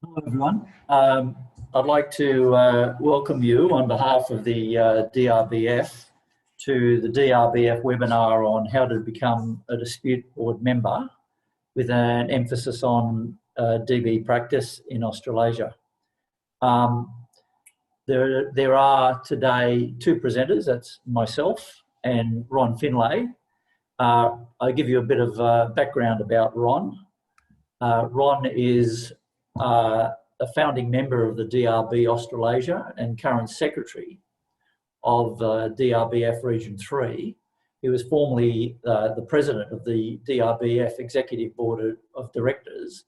Hello everyone. I'd like to welcome you on behalf of the DRBF to the DRBF webinar on how to become a dispute board member with an emphasis on DB practice in Australasia. There are today two presenters, that's myself and Ron Finlay. I'll give you a bit of background about Ron. Ron is a founding member of the DRB Australasia and current secretary of DRBF Region 3. He was formerly the president of the DRBF Executive Board of Directors,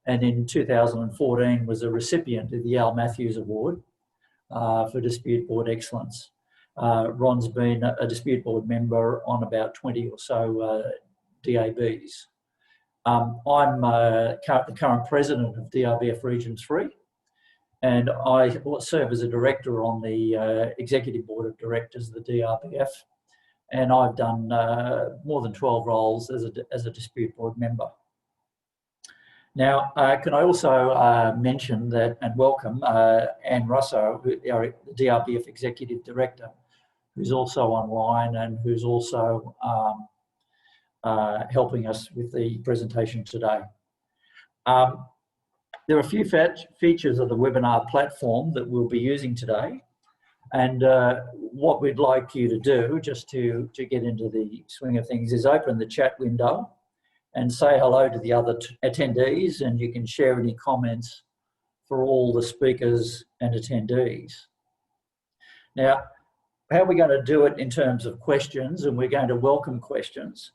and in 2014 was a recipient of the Al Matthews Award for Dispute Board Excellence. Ron's been a dispute board member on about 20 or so DABs. I'm the current president of DRBF Region 3, and I serve as a director on the Executive Board of Directors of the DRBF, and I've done more than 12 roles as a dispute board member. Now, can I also mention that and welcome Anne Russo, our DRBF Executive Director, who's also online and who's also helping us with the presentation today. There are a few features of the webinar platform that we'll be using today, and what we'd like you to do, just to get into the swing of things, is open the chat window and say hello to the other attendees, and you can share any comments for all the speakers and attendees. Now, how we're going to do it in terms of questions, and we're going to welcome questions,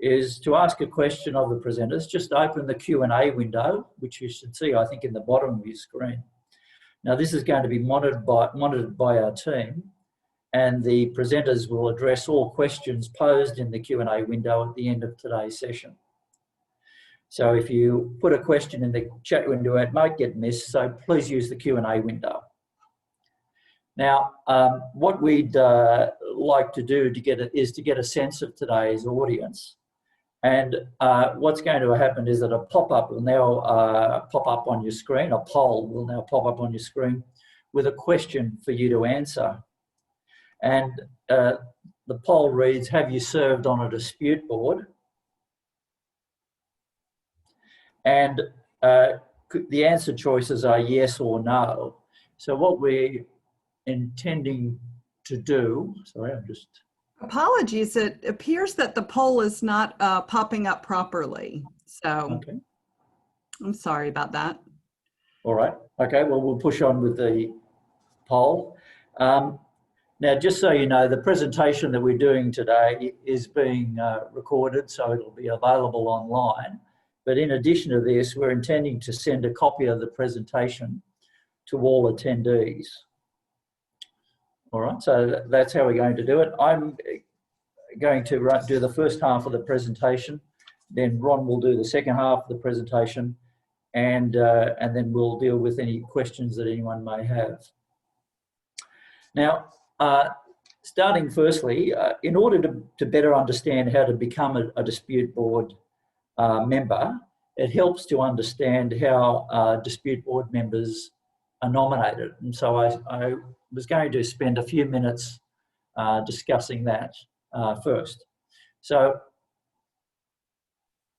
is to ask a question of the presenters. Just open the Q&A window, which you should see, I think, in the bottom of your screen. Now, this is going to be monitored by our team, and the presenters will address all questions posed in the Q&A window at the end of today's session. So if you put a question in the chat window, it might get missed, so please use the Q&A window. Now, what we'd like to do is to get a sense of today's audience. And what's going to happen is that a pop-up will now pop up on your screen, a poll will now pop up on your screen with a question for you to answer. And the poll reads, have you served on a dispute board? And the answer choices are yes or no. So what we're intending to do, sorry, I'm just... Apologies, it appears that the poll is not popping up properly. So okay. I'm sorry about that. All right. Okay, well, we'll push on with the poll. Now, just so you know, the presentation that we're doing today is being recorded, so it'll be available online. But in addition to this, we're intending to send a copy of the presentation to all attendees. All right, so that's how we're going to do it. I'm going to do the first half of the presentation, then Ron will do the second half of the presentation, and then we'll deal with any questions that anyone may have. Now, starting firstly, in order to better understand how to become a dispute board member, it helps to understand how dispute board members are nominated. And so I was going to spend a few minutes discussing that first. So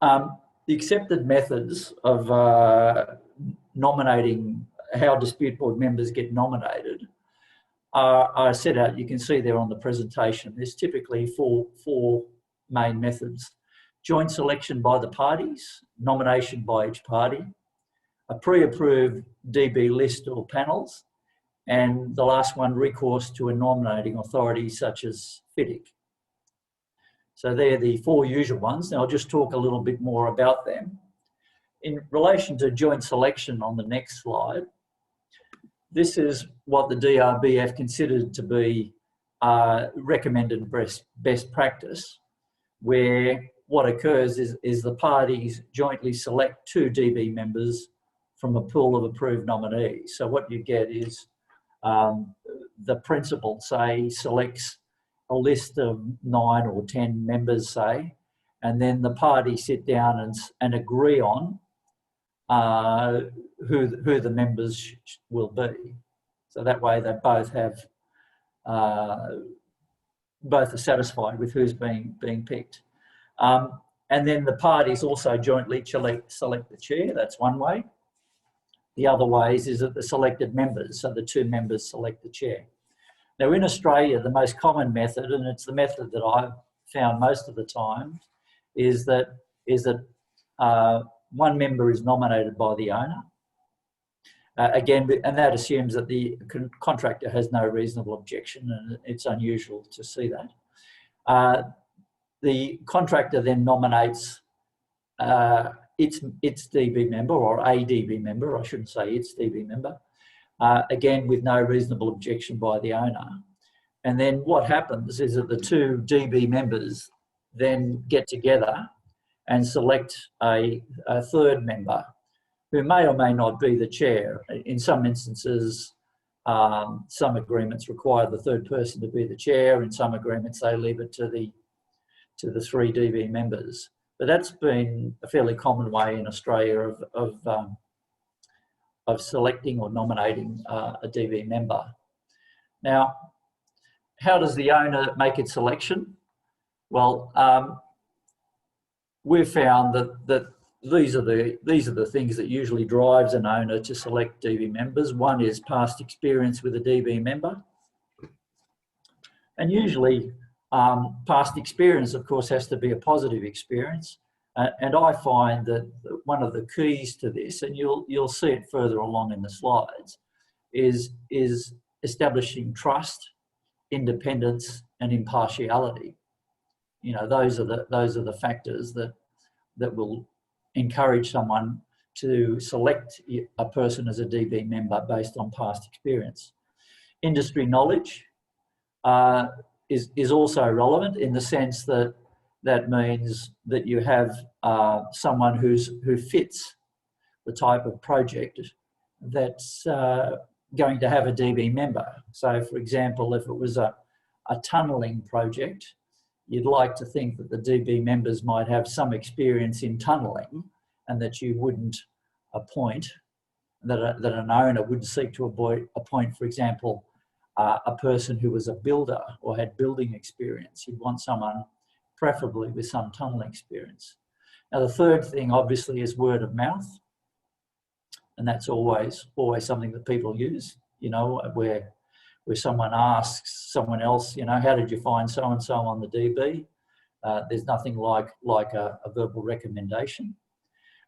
the accepted methods of nominating, how dispute board members get nominated are set out. You can see there on the presentation. There's typically four main methods: joint selection by the parties, nomination by each party, a pre-approved DB list or panels, and the last one, recourse to a nominating authority such as FIDIC. So they're the four usual ones. Now I'll just talk a little bit more about them. In relation to joint selection on the next slide, this is what the DRBF considered to be recommended best practice, where what occurs is the parties jointly select two DB members from a pool of approved nominees. So what you get is the principal, say, selects a list of 9 or 10 members, say, and then the parties sit down and agree on who the members will be. So that way they both have both are satisfied with who's being picked. And then the parties also jointly select the chair. That's one way. The other ways is that the selected members, so the two members select the chair. Now in Australia, the most common method, and it's the method that I've found most of the time, is that one member is nominated by the owner. Again, and that assumes that the contractor has no reasonable objection, and it's unusual to see that. The contractor then nominates its DB member, or a DB member, I shouldn't say its DB member, again with no reasonable objection by the owner. And then what happens is that the two DB members then get together and select a third member who may or may not be the chair. In some instances, some agreements require the third person to be the chair. In some agreements, they leave it to the three DB members. But that's been a fairly common way in Australia of selecting or nominating a DB member. Now, how does the owner make its selection? Well, we've found that these are the things that usually drives an owner to select DB members. One is past experience with a DB member, and usually past experience, of course, has to be a positive experience. And I find that one of the keys to this, and you'll see it further along in the slides, is establishing trust, independence, and impartiality. You know, those are the factors that will encourage someone to select a person as a DB member based on past experience. Industry knowledge is also relevant in the sense that means that you have someone who fits the type of project that's going to have a DB member. So, for example, if it was a tunnelling project, you'd like to think that the DB members might have some experience in tunnelling, and that you wouldn't appoint, that an owner wouldn't seek to appoint, for example, a person who was a builder or had building experience. You'd want someone preferably with some tunnelling experience. Now, the third thing obviously is word of mouth, and that's always something that people use, you know, where someone asks someone else, you know, how did you find so-and-so on the DB? There's nothing like a verbal recommendation.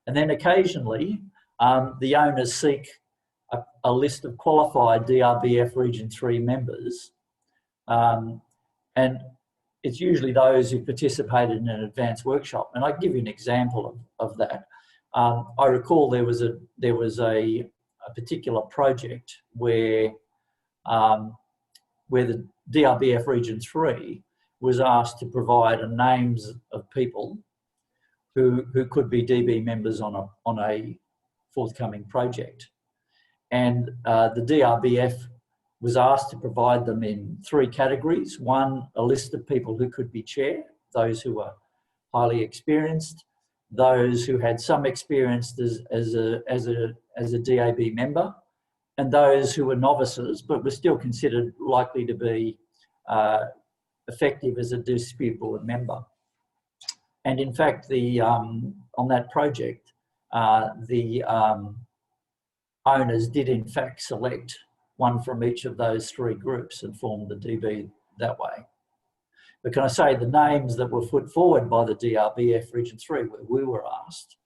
And then occasionally, the owners seek a list of qualified DRBF Region 3 members, and it's usually those who participated in an advanced workshop. And I'll give you an example of that. I recall there was a particular project where the DRBF Region 3 was asked to provide names of people who could be DB members on a forthcoming project. And the DRBF was asked to provide them in three categories. One, a list of people who could be chair, those who were highly experienced, those who had some experience as a DAB member, and those who were novices but were still considered likely to be effective as a dispute board member. And in fact, on that project, the owners did in fact select one from each of those three groups and formed the DB that way. But can I say the names that were put forward by the DRBF Region 3, where we were asked,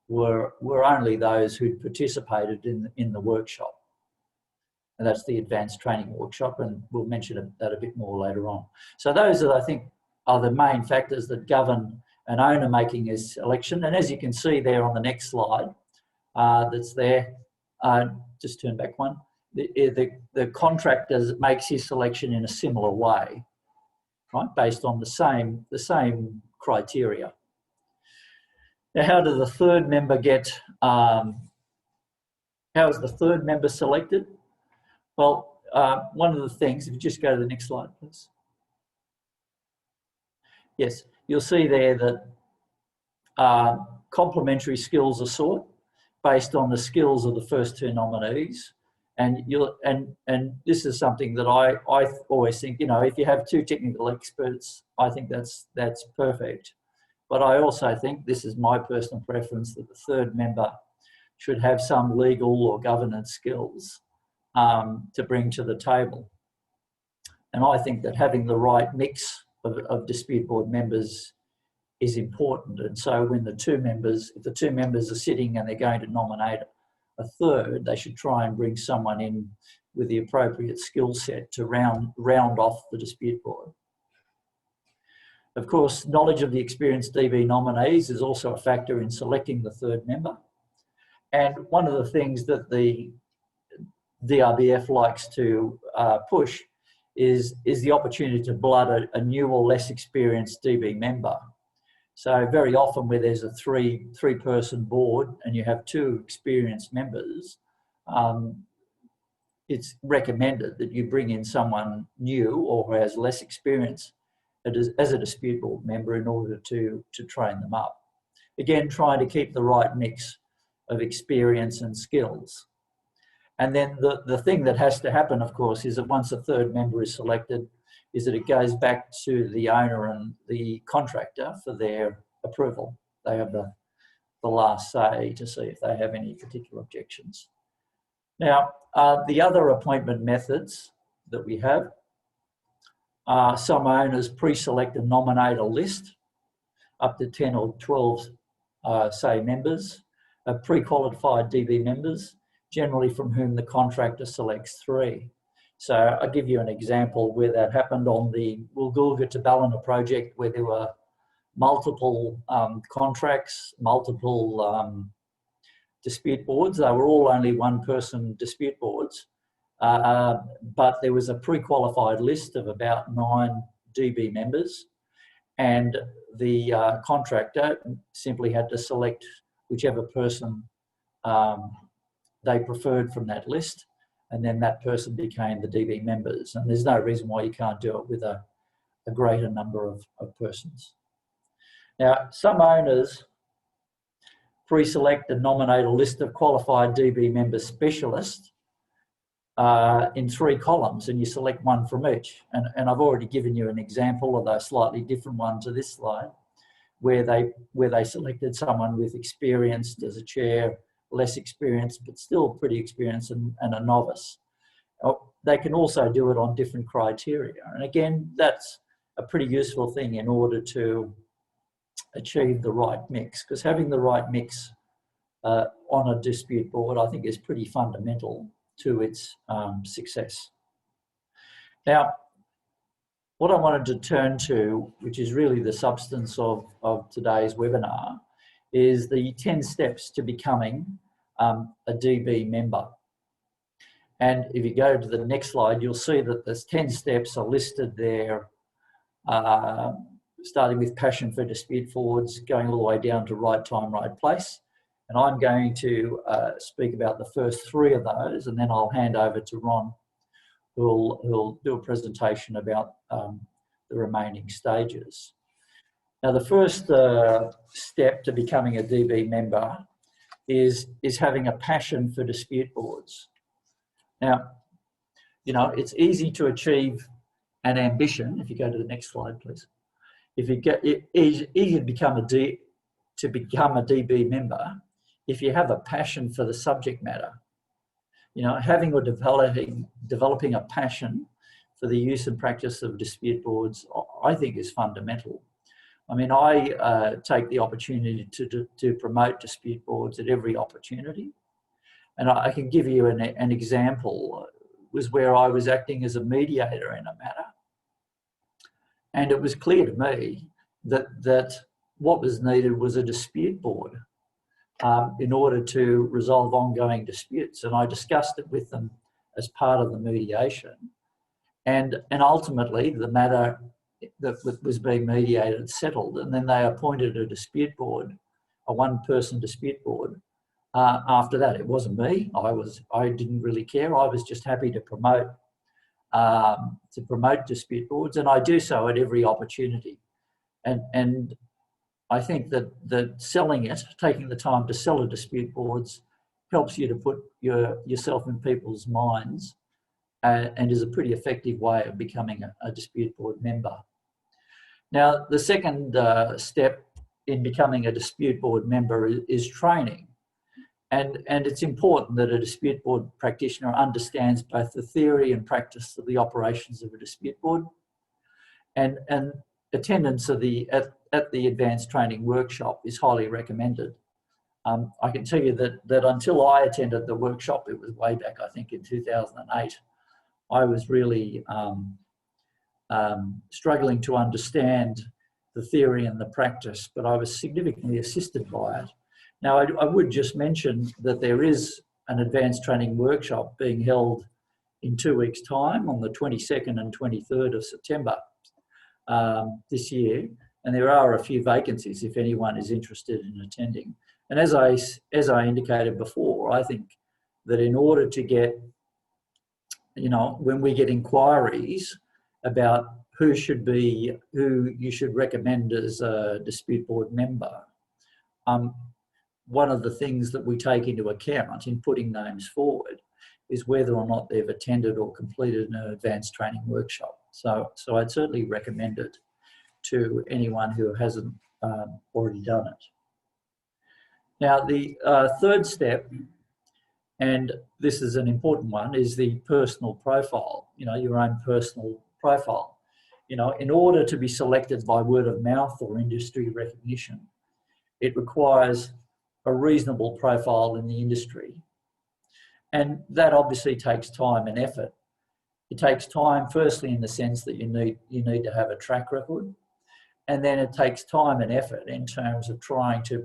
were only those who'd participated in the workshop. And that's the advanced training workshop, and we'll mention that a bit more later on. So those are, I think, are the main factors that govern an owner making his selection. And as you can see there on the next slide, that's there, just turn back one, the contractor makes his selection in a similar way, right, based on the same criteria. Now, how does the third member how is the third member selected? Well, one of the things, if you just go to the next slide, please. Yes, you'll see there that complementary skills are sought. based on the skills of the first two nominees. And this is something that I always think, if you have two technical experts, I think that's perfect. But I also think, this is my personal preference, that the third member should have some legal or governance skills to bring to the table. And I think that having the right mix of dispute board members is important. And so when if the two members are sitting and they're going to nominate a third, they should try and bring someone in with the appropriate skill set to round off the dispute board. Of course, knowledge of the experienced DB nominees is also a factor in selecting the third member. And one of the things that the DRBF likes to push is the opportunity to blood a new or less experienced DB member. So very often where there's a three-person board and you have two experienced members, it's recommended that you bring in someone new or who has less experience as a dispute board member in order to train them up. Again, trying to keep the right mix of experience and skills. And then the thing that has to happen, of course, is that once a third member is selected, is that it goes back to the owner and the contractor for their approval. They have the last say to see if they have any particular objections. Now, the other appointment methods that we have are some owners pre-select and nominate a list up to 10 or 12, say, members, pre-qualified DB members, generally from whom the contractor selects 3. So I'll give you an example where that happened on the Woolgoolga to Ballina project, where there were multiple contracts, multiple dispute boards. They were all only one-person dispute boards, but there was a pre-qualified list of about 9 DB members, and the contractor simply had to select whichever person they preferred from that list, and then that person became the DB members. And there's no reason why you can't do it with a greater number of persons. Now, some owners pre-select and nominate a list of qualified DB member specialists in 3 columns, and you select one from each. And I've already given you an example of a slightly different one to this slide, where they selected someone with experience as a chair, less experienced, but still pretty experienced, and a novice. They can also do it on different criteria. And again, that's a pretty useful thing in order to achieve the right mix, because having the right mix on a dispute board, I think, is pretty fundamental to its success. Now, what I wanted to turn to, which is really the substance of today's webinar, is the 10 steps to becoming a DB member. And if you go to the next slide, you'll see that there's 10 steps are listed there, starting with passion for dispute forwards, going all the way down to right time, right place. And I'm going to speak about the first 3 of those, and then I'll hand over to Ron, who'll do a presentation about the remaining stages. Now, the first step to becoming a DB member is having a passion for dispute boards. Now, it's easy to achieve an ambition. If you go to the next slide, please. It's easy to become a DB member if you have a passion for the subject matter. Having or developing a passion for the use and practice of dispute boards, I think, is fundamental. I mean, I take the opportunity to promote dispute boards at every opportunity. And I can give you an example. It was where I was acting as a mediator in a matter. And it was clear to me that what was needed was a dispute board in order to resolve ongoing disputes. And I discussed it with them as part of the mediation. And ultimately, the matter that was being mediated settled, and then they appointed a dispute board, a one-person dispute board. After that, it wasn't me. I didn't really care. I was just happy to promote dispute boards, and I do so at every opportunity. And I think that selling it, taking the time to sell a dispute boards, helps you to put yourself in people's minds, and is a pretty effective way of becoming a dispute board member. Now, the second step in becoming a dispute board member is training. And it's important that a dispute board practitioner understands both the theory and practice of the operations of a dispute board. And attendance at the advanced training workshop is highly recommended. I can tell you that until I attended the workshop, it was way back, I think in 2008, I was really struggling to understand the theory and the practice, but I was significantly assisted by it. Now, I would just mention that there is an advanced training workshop being held in 2 weeks' time on the 22nd and 23rd of September this year, and there are a few vacancies if anyone is interested in attending. And as I indicated before, I think that in order to get, when we get inquiries about who you should recommend as a dispute board member, one of the things that we take into account in putting names forward is whether or not they've attended or completed an advanced training workshop. So I'd certainly recommend it to anyone who hasn't already done it. Now, the third step, and this is an important one, is the personal profile, your own personal profile. In order to be selected by word of mouth or industry recognition, it requires a reasonable profile in the industry. And that obviously takes time and effort. It takes time, firstly, in the sense that you need to have a track record. And then it takes time and effort in terms of trying to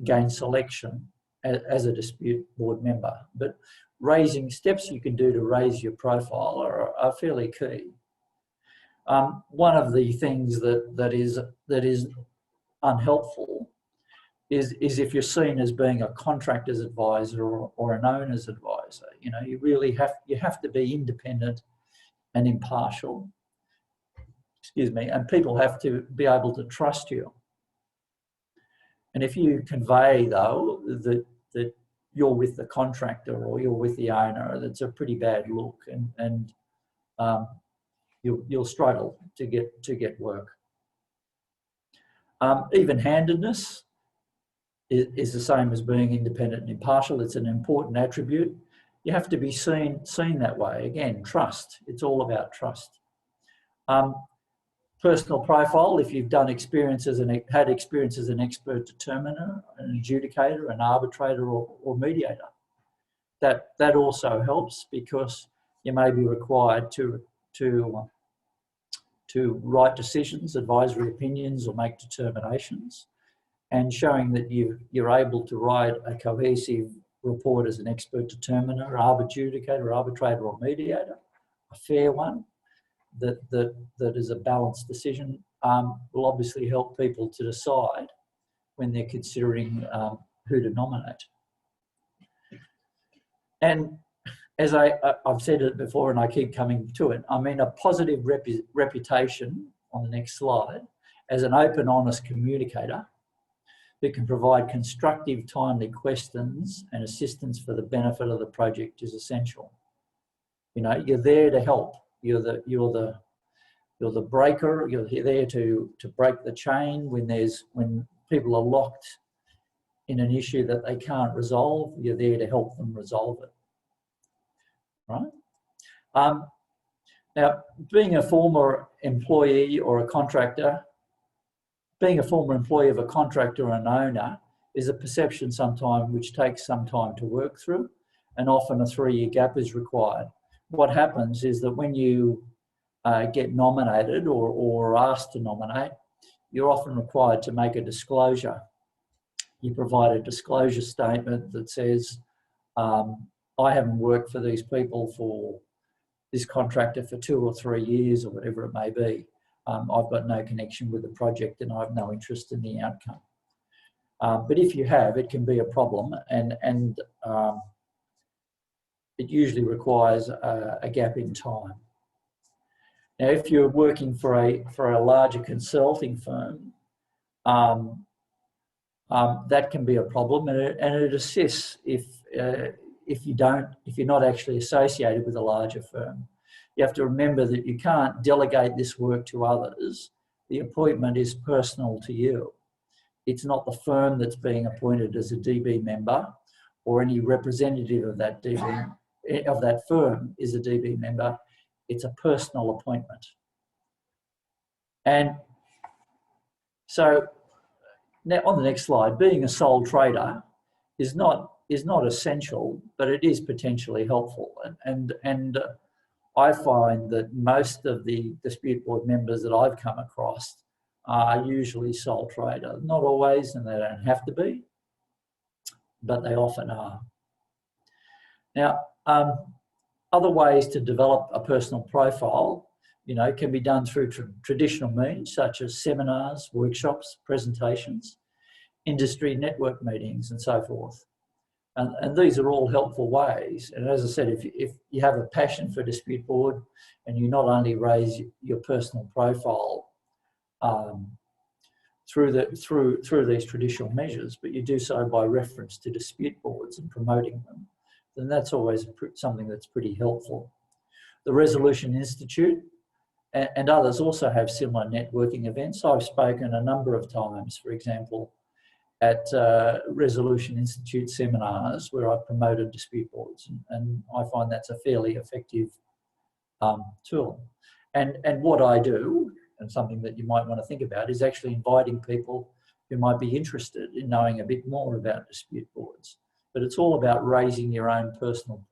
gain selection as a dispute board member. But steps you can do to raise your profile are fairly key. One of the things that is unhelpful is if you're seen as being a contractor's advisor or an owner's advisor. You really have to be independent and impartial. And people have to be able to trust you. And if you convey, though, that you're with the contractor or you're with the owner, that's a pretty bad look, and you'll struggle to get work. Even-handedness is the same as being independent and impartial. It's an important attribute. You have to be seen that way. Again, trust. It's all about trust. Personal profile, if you've had experience as an expert determiner, an adjudicator, an arbitrator or mediator. That also helps, because you may be required to write decisions, advisory opinions, or make determinations. And showing that you're able to write a cohesive report as an expert determiner, adjudicator, arbitrator or mediator, a fair one, that is a balanced decision, will obviously help people to decide when they're considering who to nominate. And as I've said it before, and I keep coming to it, a positive reputation, on the next slide, as an open, honest communicator that can provide constructive, timely questions and assistance for the benefit of the project is essential. You're there to help. You're the breaker. You're there to break the chain when people are locked in an issue that they can't resolve. You're there to help them resolve it. Right? Now, being a former employee or a contractor, being a former employee of a contractor or an owner is a perception sometimes which takes some time to work through, and often a 3-year gap is required. What happens is that when you get nominated or asked to nominate, you're often required to make a disclosure. You provide a disclosure statement that says, I haven't worked for these people, for this contractor, for 2 or 3 years, or whatever it may be. I've got no connection with the project and I have no interest in the outcome. But if you have, it can be a problem, and it usually requires a gap in time. Now, if you're working for a larger consulting firm, that can be a problem, and it assists if you're not actually associated with a larger firm. You have to remember that you can't delegate this work to others. The appointment is personal to you. It's not the firm that's being appointed as a DB member, or any representative of that firm is a DB member. It's a personal appointment. And so now on the next slide, being a sole trader is not essential, but it is potentially helpful. And I find that most of the dispute board members that I've come across are usually sole trader. Not always, and they don't have to be, but they often are. Now, other ways to develop a personal profile, can be done through traditional means such as seminars, workshops, presentations, industry network meetings, and so forth. And these are all helpful ways. And as I said, if you have a passion for dispute board, and you not only raise your personal profile through these traditional measures, but you do so by reference to dispute boards and promoting them, then that's always something that's pretty helpful. The Resolution Institute and others also have similar networking events. I've spoken a number of times, for example, at Resolution Institute seminars where I've promoted dispute boards, and I find that's a fairly effective tool. And what I do, and something that you might want to think about, is actually inviting people who might be interested in knowing a bit more about dispute boards. But it's all about raising your own personal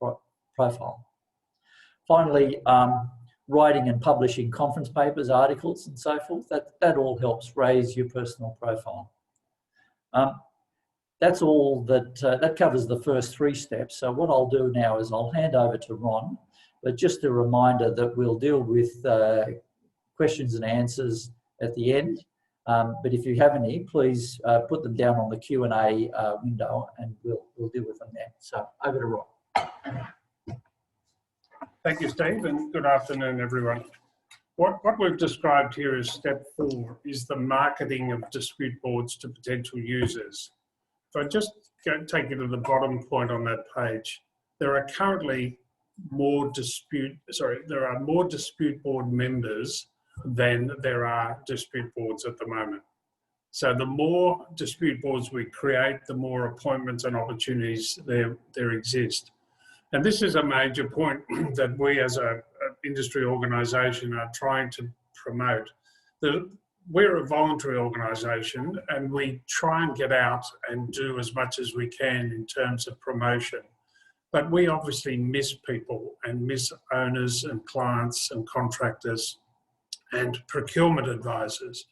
profile. Finally, writing and publishing conference papers, articles, and so forth, that all helps raise your personal profile. That's all that covers the first 3 steps. So what I'll do now is I'll hand over to Ron, but just a reminder that we'll deal with questions and answers at the end. But if you have any, please put them down on the Q&A window, and we'll deal with them then. So over to Ron. Thank you, Steve, and good afternoon, everyone. What we've described here as step 4 is the marketing of dispute boards to potential users. If I just take you to the bottom point on that page, there are currently more dispute board members than there are dispute boards at the moment. So the more dispute boards we create, the more appointments and opportunities there exist. And this is a major point that we as an industry organisation are trying to promote. We're a voluntary organisation, and we try and get out and do as much as we can in terms of promotion. But we obviously miss people and miss owners and clients and contractors and procurement advisors.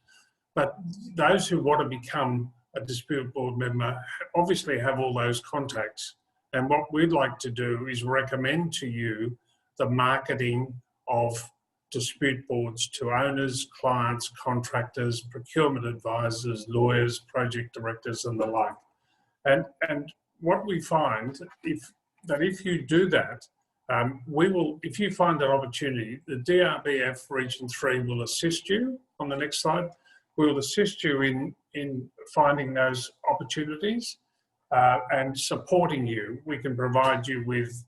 But those who want to become a dispute board member obviously have all those contacts. And what we'd like to do is recommend to you the marketing of dispute boards to owners, clients, contractors, procurement advisors, lawyers, project directors, and the like. And what we find, if you do that, if you find that opportunity, the DRBF Region 3 will assist you. On the next slide, we will assist you in finding those opportunities and supporting you. We can provide you with,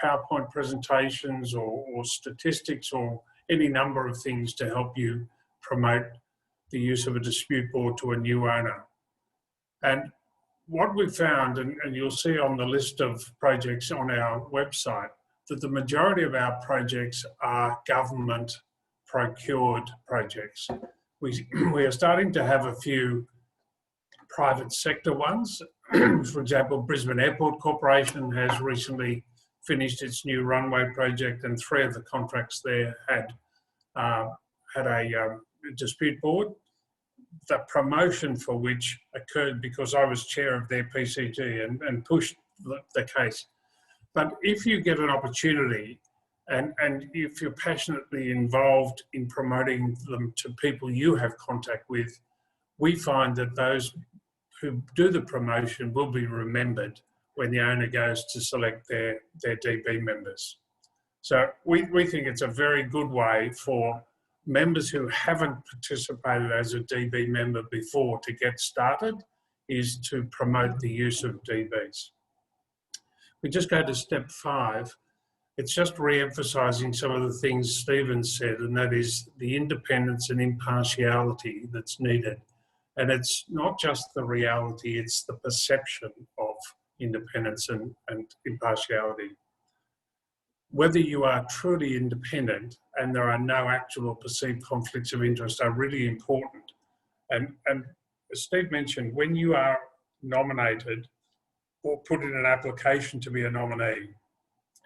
PowerPoint presentations or statistics or any number of things to help you promote the use of a dispute board to a new owner. And what we've found, and you'll see on the list of projects on our website, that the majority of our projects are government procured projects. We are starting to have a few private sector ones. For example, Brisbane Airport Corporation has recently finished its new runway project, and 3 of the contracts there had a dispute board. The promotion for which occurred because I was chair of their PCG and pushed the case. But if you get an opportunity and if you're passionately involved in promoting them to people you have contact with, we find that those who do the promotion will be remembered when the owner goes to select their DB members. So we think it's a very good way for members who haven't participated as a DB member before to get started is to promote the use of DBs. We just go to step 5. It's just re-emphasising some of the things Stephen said, and that is the independence and impartiality that's needed. And it's not just the reality, it's the perception of independence and impartiality. Whether you are truly independent and there are no actual or perceived conflicts of interest are really important. And as Steve mentioned, when you are nominated or put in an application to be a nominee,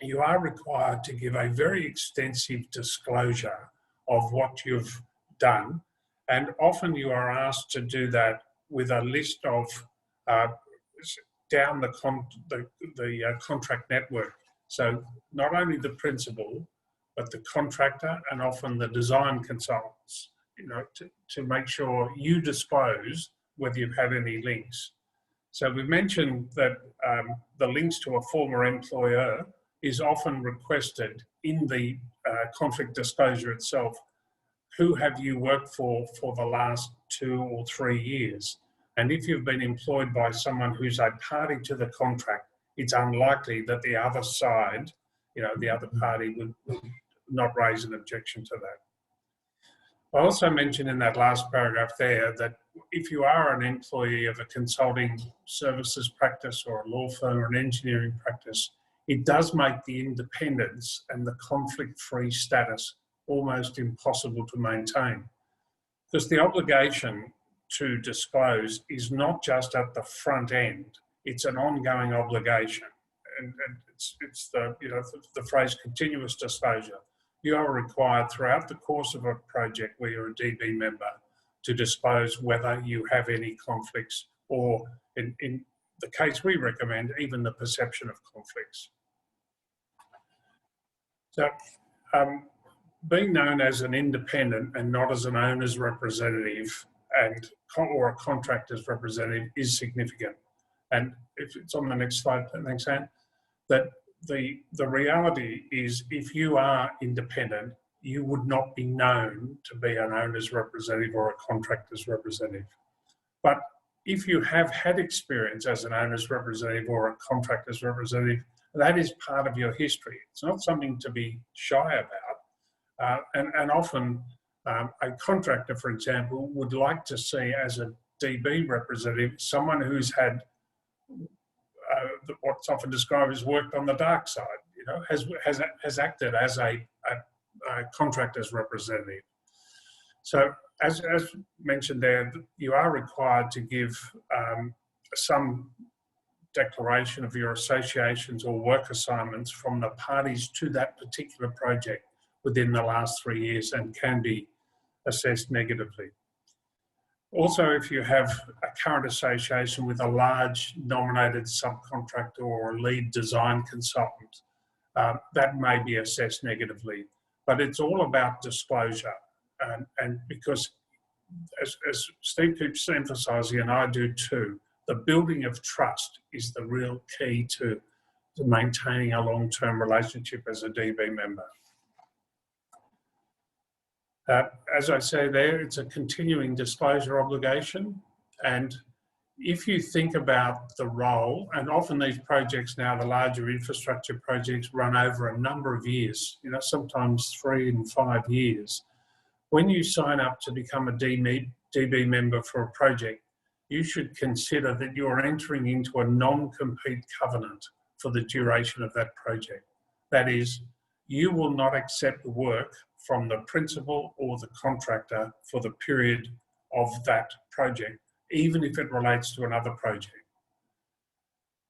you are required to give a very extensive disclosure of what you've done. And often you are asked to do that with a list of down the contract network. So not only the principal, but the contractor and often the design consultants, you know, to make sure you disclose whether you've had any links. So we've mentioned that the links to a former employer is often requested in the conflict disclosure itself. Who have you worked for the last 2 or 3 years? And if you've been employed by someone who's a party to the contract, it's unlikely that the other side, you know, the other party would not raise an objection to that. I also mentioned in that last paragraph there that if you are an employee of a consulting services practice or a law firm or an engineering practice, it does make the independence and the conflict-free status almost impossible to maintain. Because the obligation to disclose is not just at the front end, it's an ongoing obligation. And it's the, you know, the phrase continuous disclosure. You are required throughout the course of a project where you're a DB member to disclose whether you have any conflicts or, in the case we recommend, even the perception of conflicts. So being known as an independent and not as an owner's representative or a contractor's representative is significant. And if it's on the next slide, thanks, Anne, that the reality is if you are independent, you would not be known to be an owner's representative or a contractor's representative. But if you have had experience as an owner's representative or a contractor's representative, that is part of your history. It's not something to be shy about. And often a contractor, for example, would like to see as a DB representative someone who's had what's often described as worked on the dark side, you know, has acted as a contractor's representative. So as mentioned there, you are required to give some declaration of your associations or work assignments from the parties to that particular project within the last 3 years and can be assessed negatively. Also, if you have a current association with a large nominated subcontractor or a lead design consultant, that may be assessed negatively. But it's all about disclosure. And because, as Steve keeps emphasising, and I do too, the building of trust is the real key to maintaining a long-term relationship as a DB member. As I say there, it's a continuing disclosure obligation. And if you think about the role, and often these projects now, the larger infrastructure projects run over a number of years, you know, sometimes 3 and 5 years. When you sign up to become a DB member for a project, you should consider that you're entering into a non-compete covenant for the duration of that project. That is, you will not accept work from the principal or the contractor for the period of that project, even if it relates to another project.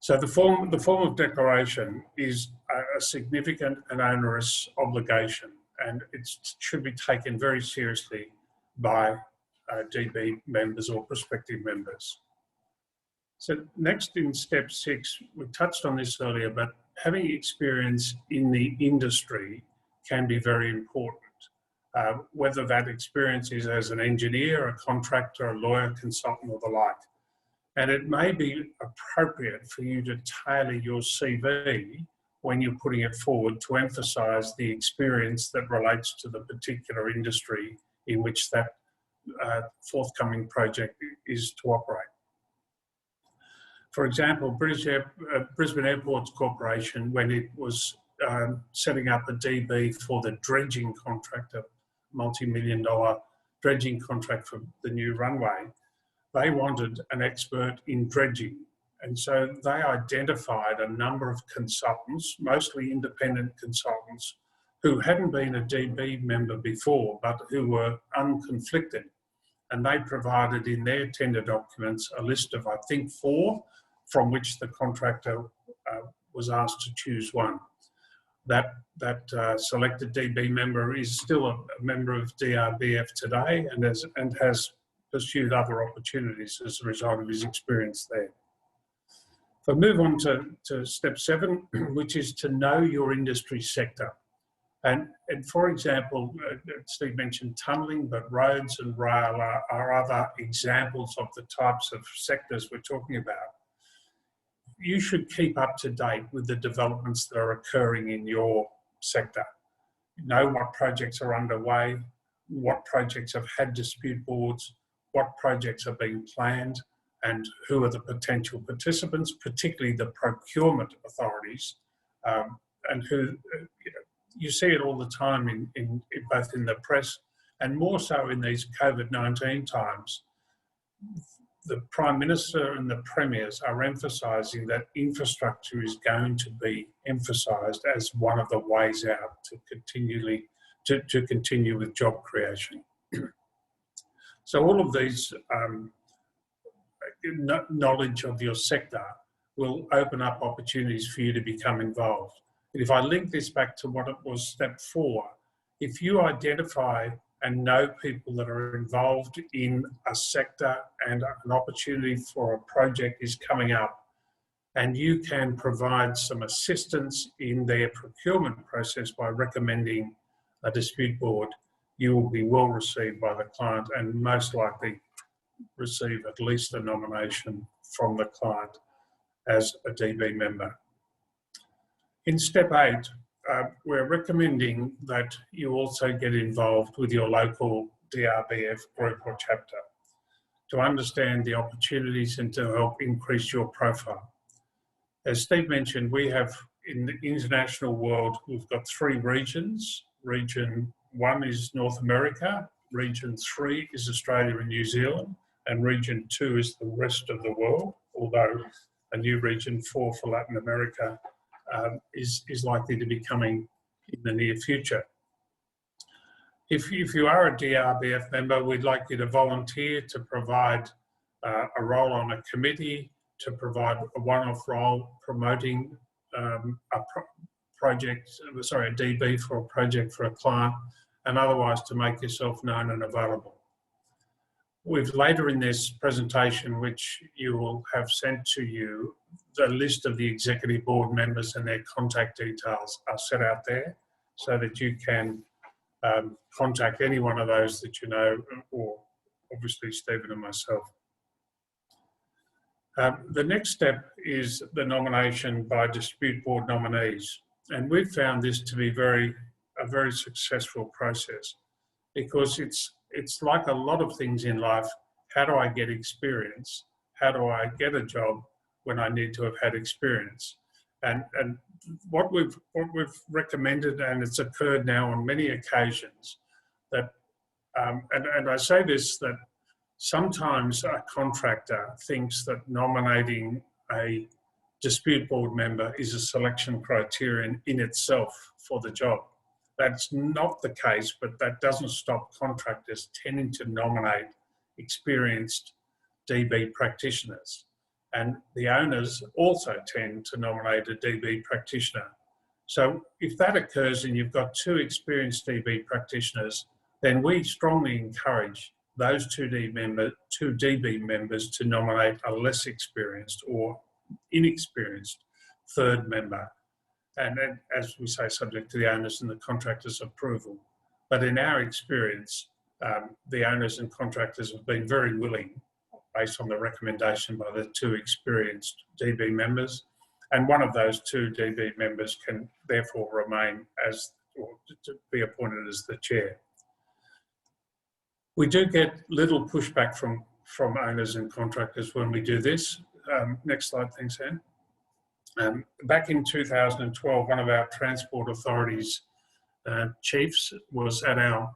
So the form of declaration is a significant and onerous obligation, and it should be taken very seriously by DB members or prospective members. So next in step 6, we touched on this earlier, but having experience in the industry can be very important. Whether that experience is as an engineer, a contractor, a lawyer, consultant, or the like. And it may be appropriate for you to tailor your CV when you're putting it forward to emphasise the experience that relates to the particular industry in which that forthcoming project is to operate. For example, Brisbane Airports Corporation, when it was setting up a DB for the dredging contract, a multi-million-dollar dredging contract for the new runway, they wanted an expert in dredging. And so they identified a number of consultants, mostly independent consultants, who hadn't been a DB member before, but who were unconflicted. And they provided in their tender documents a list of, I think, 4, from which the contractor was asked to choose one. That selected DB member is still a member of DRBF today and has pursued other opportunities as a result of his experience there. If I move on to step 7, which is to know your industry sector. And for example, Steve mentioned tunnelling, but roads and rail are other examples of the types of sectors we're talking about. You should keep up to date with the developments that are occurring in your sector. Know what projects are underway, what projects have had dispute boards, what projects are being planned, and who are the potential participants, particularly the procurement authorities, and who, you see it all the time in both in the press and more so in these COVID-19 times. The Prime Minister and the Premiers are emphasising that infrastructure is going to be emphasised as one of the ways out to continue with job creation. So all of these knowledge of your sector will open up opportunities for you to become involved. And if I link this back to what it was step 4, if you identify and know people that are involved in a sector and an opportunity for a project is coming up, and you can provide some assistance in their procurement process by recommending a dispute board, you will be well received by the client and most likely receive at least a nomination from the client as a DB member. In step 8, we're recommending that you also get involved with your local DRBF group or chapter to understand the opportunities and to help increase your profile. As Steve mentioned, we have in the international world, we've got 3 regions. Region 1 is North America, Region 3 is Australia and New Zealand, and Region 2 is the rest of the world, although a new Region 4 for Latin America is likely to be coming in the near future. If you are a DRBF member, we'd like you to volunteer to provide a role on a committee, to provide a one-off role promoting a DB for a project for a client, and otherwise to make yourself known and available. We've later in this presentation, which you will have sent to you, the list of the executive board members and their contact details are set out there so that you can contact any one of those that you know, or obviously Stephen and myself. The next step is the nomination by dispute board nominees. And we've found this to be a very successful process, because it's like a lot of things in life. How do I get experience? How do I get a job when I need to have had experience? And what we've recommended, and it's occurred now on many occasions, that and I say this, that sometimes a contractor thinks that nominating a dispute board member is a selection criterion in itself for the job. That's not the case, but that doesn't stop contractors tending to nominate experienced DB practitioners. And the owners also tend to nominate a DB practitioner. So if that occurs and you've got 2 experienced DB practitioners, then we strongly encourage those 2 DB members to nominate a less experienced or inexperienced 3rd member. And then, as we say, subject to the owners and the contractors' approval. But in our experience, the owners and contractors have been very willing, based on the recommendation by the 2 experienced DB members, and one of those 2 DB members can therefore remain as, or to be appointed as the chair. We do get little pushback from owners and contractors when we do this. Next slide, thanks, Anne. Back in 2012, one of our Transport Authority's chiefs was at our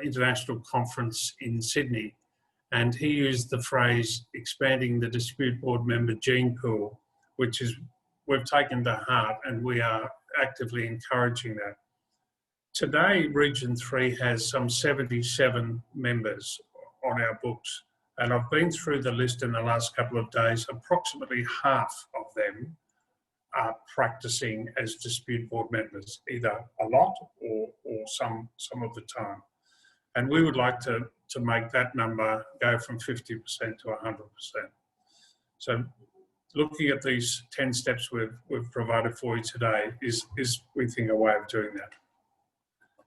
international conference in Sydney, and he used the phrase expanding the dispute board member gene pool, which is we've taken to heart, and we are actively encouraging that. Today, Region 3 has some 77 members on our books, and I've been through the list in the last couple of days. Approximately half of them are practicing as dispute board members, either a lot or some of the time. And we would like to make that number go from 50% to 100%. So looking at these 10 steps we've provided for you today is we think, a way of doing that.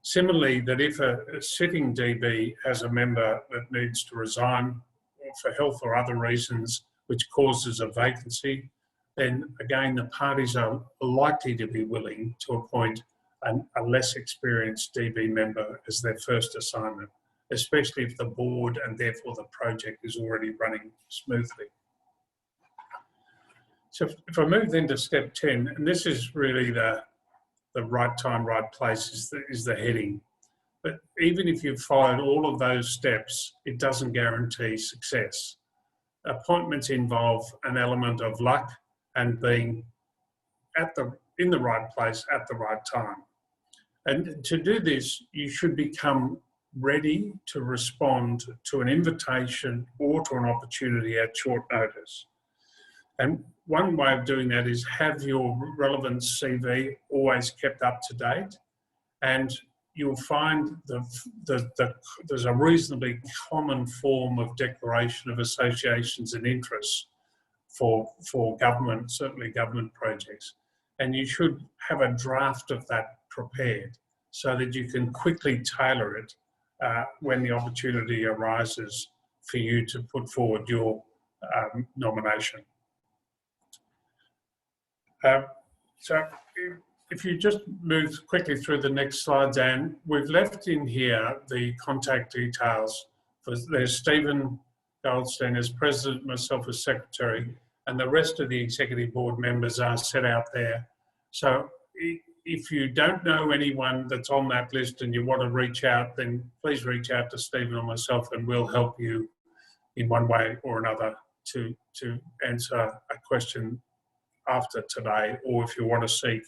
Similarly, that if a sitting DB has a member that needs to resign for health or other reasons, which causes a vacancy, then again, the parties are likely to be willing to appoint a less experienced DB member as their first assignment, especially if the board and therefore the project is already running smoothly. So if I move then to step 10, and this is really the right time, right place is the heading. But even if you've followed all of those steps, it doesn't guarantee success. Appointments involve an element of luck and being in the right place at the right time. And to do this, you should become ready to respond to an invitation or to an opportunity at short notice. And one way of doing that is have your Relevance CV always kept up to date, and you'll find there's a reasonably common form of declaration of associations and interests for government, certainly government projects. And you should have a draft of that prepared so that you can quickly tailor it when the opportunity arises for you to put forward your nomination. So if you just move quickly through the next slides, Anne, we've left in here the contact details. There's Stephen Goldstein as president, myself as secretary, and the rest of the executive board members are set out there. So if you don't know anyone that's on that list and you want to reach out, then please reach out to Stephen or myself, and we'll help you in one way or another to answer a question after today, or if you want to seek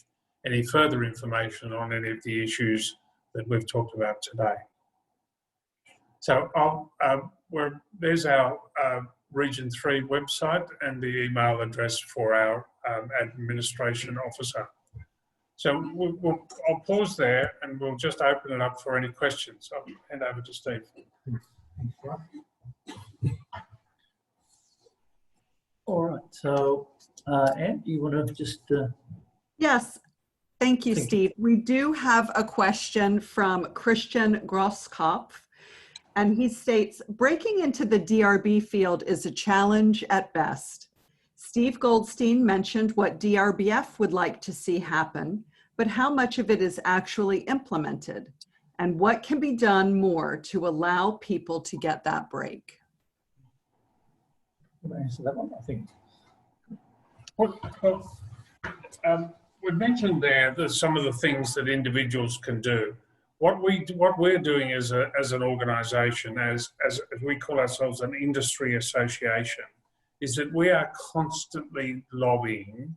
any further information on any of the issues that we've talked about today. So there's our Region 3 website and the email address for our administration officer. So I'll pause there and we'll just open it up for any questions. I'll hand over to Steve. All right, so Anne, do you want to just... Yes, thank you, Steve. We do have a question from Christian Grosskopf, and he states, breaking into the DRB field is a challenge at best. Steve Goldstein mentioned what DRBF would like to see happen, but how much of it is actually implemented? And what can be done more to allow people to get that break? Can I answer that one, I think? We mentioned there some of the things that individuals can do. What we're doing as an organisation, as we call ourselves an industry association, is that we are constantly lobbying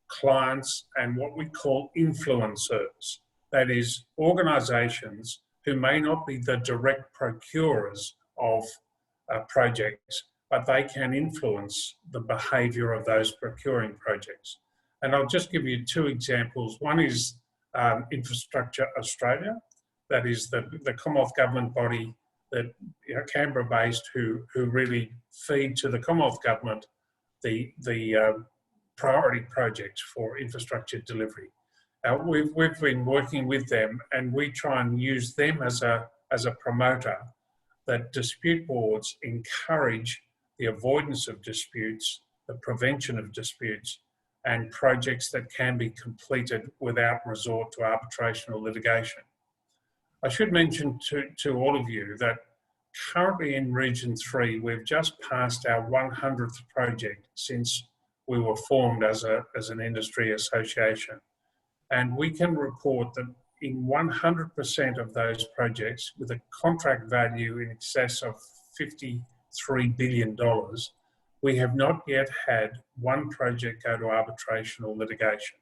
clients and what we call influencers. That is, organisations who may not be the direct procurers of projects, but they can influence the behaviour of those procuring projects. And I'll just give you two examples. One is Infrastructure Australia, that is the Commonwealth Government body that, Canberra-based, who really feed to the Commonwealth Government the priority projects for infrastructure delivery. We've been working with them, and we try and use them as a promoter, that dispute boards encourage the avoidance of disputes, the prevention of disputes, and projects that can be completed without resort to arbitration or litigation. I should mention to all of you that currently in Region 3, we've just passed our 100th project since we were formed as an industry association. And we can report that in 100% of those projects with a contract value in excess of $53 billion, we have not yet had one project go to arbitration or litigation.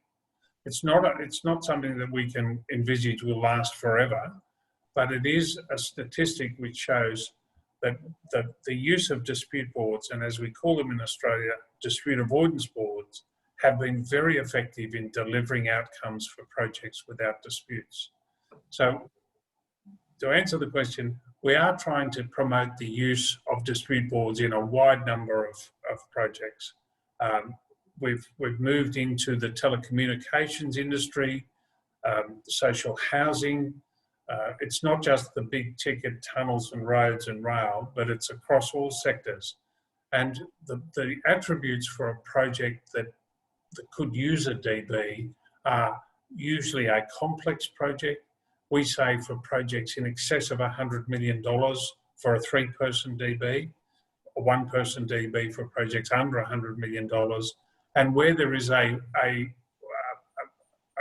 It's not something that we can envisage will last forever, but it is a statistic which shows that the use of dispute boards, and as we call them in Australia, dispute avoidance boards, have been very effective in delivering outcomes for projects without disputes. So to answer the question, we are trying to promote the use of dispute boards in a wide number of projects. We've moved into the telecommunications industry, social housing. It's not just the big ticket tunnels and roads and rail, but it's across all sectors. And the attributes for a project that could use a DB are usually a complex project. We say for projects in excess of $100 million for a 3-person DB, a 1-person DB for projects under $100 million, and where there is a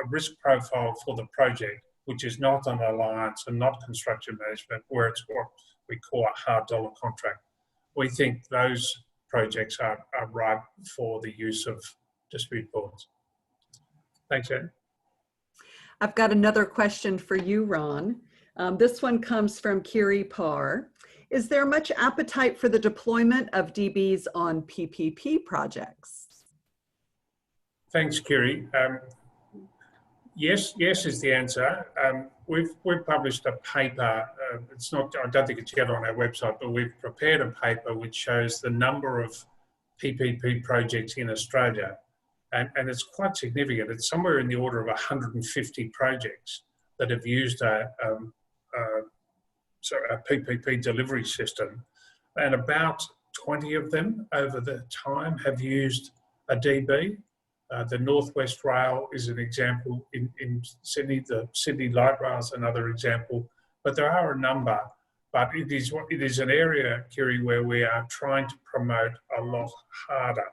risk profile for the project, which is not an alliance and not construction management, where it's what we call a hard dollar contract. We think those projects are ripe for the use of dispute boards. Thanks, Ed. I've got another question for you, Ron. This one comes from Kiri Parr. Is there much appetite for the deployment of DBs on PPP projects? Thanks, Kiri. Yes is the answer. We've published a paper. It's not. I don't think it's yet on our website, but we've prepared a paper which shows the number of PPP projects in Australia, and it's quite significant. It's somewhere in the order of 150 projects that have used a PPP delivery system, and about 20 of them over the time have used a DB. The Northwest Rail is an example in Sydney. The Sydney Light Rail is another example. But there are a number. But it is an area, Kiri, where we are trying to promote a lot harder.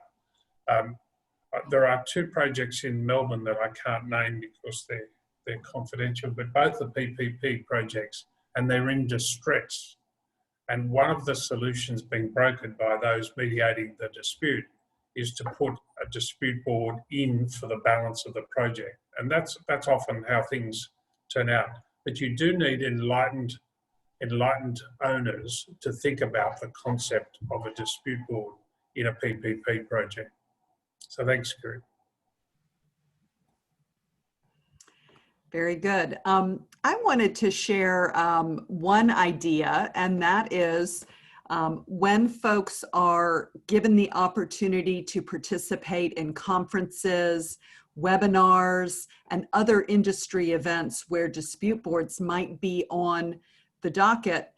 There are 2 projects in Melbourne that I can't name because they're confidential, but both are PPP projects, and they're in distress. And one of the solutions being brokered by those mediating the dispute is to put a dispute board in for the balance of the project. And that's often how things turn out. But you do need enlightened owners to think about the concept of a dispute board in a PPP project. So thanks, Kiri. Very good. I wanted to share one idea, and that is when folks are given the opportunity to participate in conferences, webinars, and other industry events where dispute boards might be on the docket,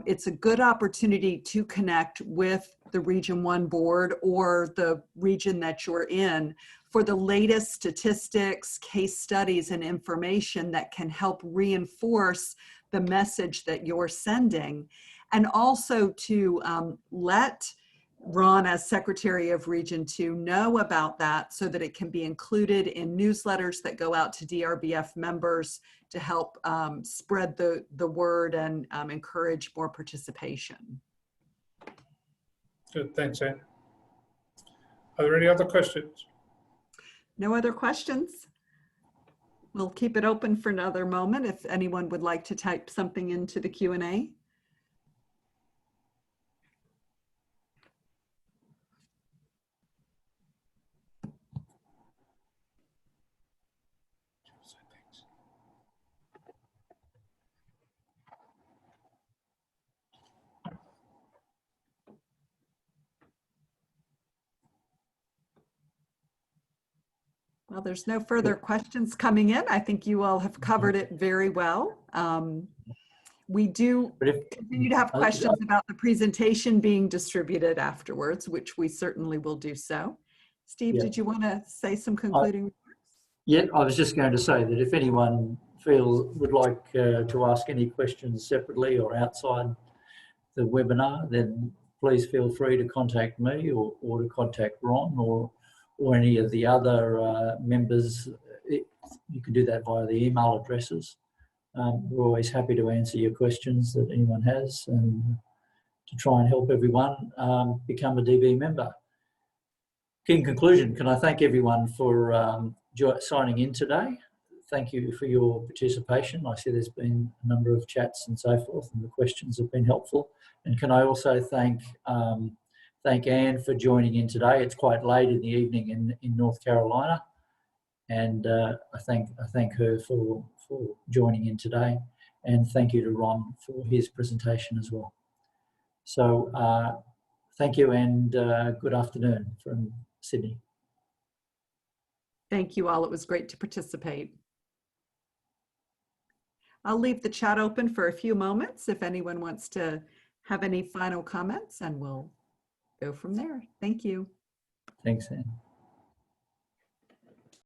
it's a good opportunity to connect with the Region 1 board or the region that you're in for the latest statistics, case studies, and information that can help reinforce the message that you're sending. And also to let Ron, as Secretary of Region 2, know about that so that it can be included in newsletters that go out to DRBF members to help spread the word and encourage more participation. Good, thanks, Anne. Are there any other questions? No other questions? We'll keep it open for another moment if anyone would like to type something into the Q&A. Well, there's no further questions coming in. I think you all have covered it very well. We do continue to have questions about the presentation being distributed afterwards, which we certainly will do so. Steve, did you want to say some concluding remarks? Yeah, I was just going to say that if anyone would like to ask any questions separately or outside the webinar, then please feel free to contact me or to contact Ron or any of the other members, you can do that via the email addresses. We're always happy to answer your questions that anyone has and to try and help everyone become a DB member. In conclusion, can I thank everyone for signing in today? Thank you for your participation. I see there's been a number of chats and so forth, and the questions have been helpful. And can I also thank Anne for joining in today. It's quite late in the evening in North Carolina, and I thank her for joining in today, and thank you to Ron for his presentation as well. So thank you, and good afternoon from Sydney. Thank you all. It was great to participate. I'll leave the chat open for a few moments if anyone wants to have any final comments, and we'll go from there. Thank you. Thanks, Anne.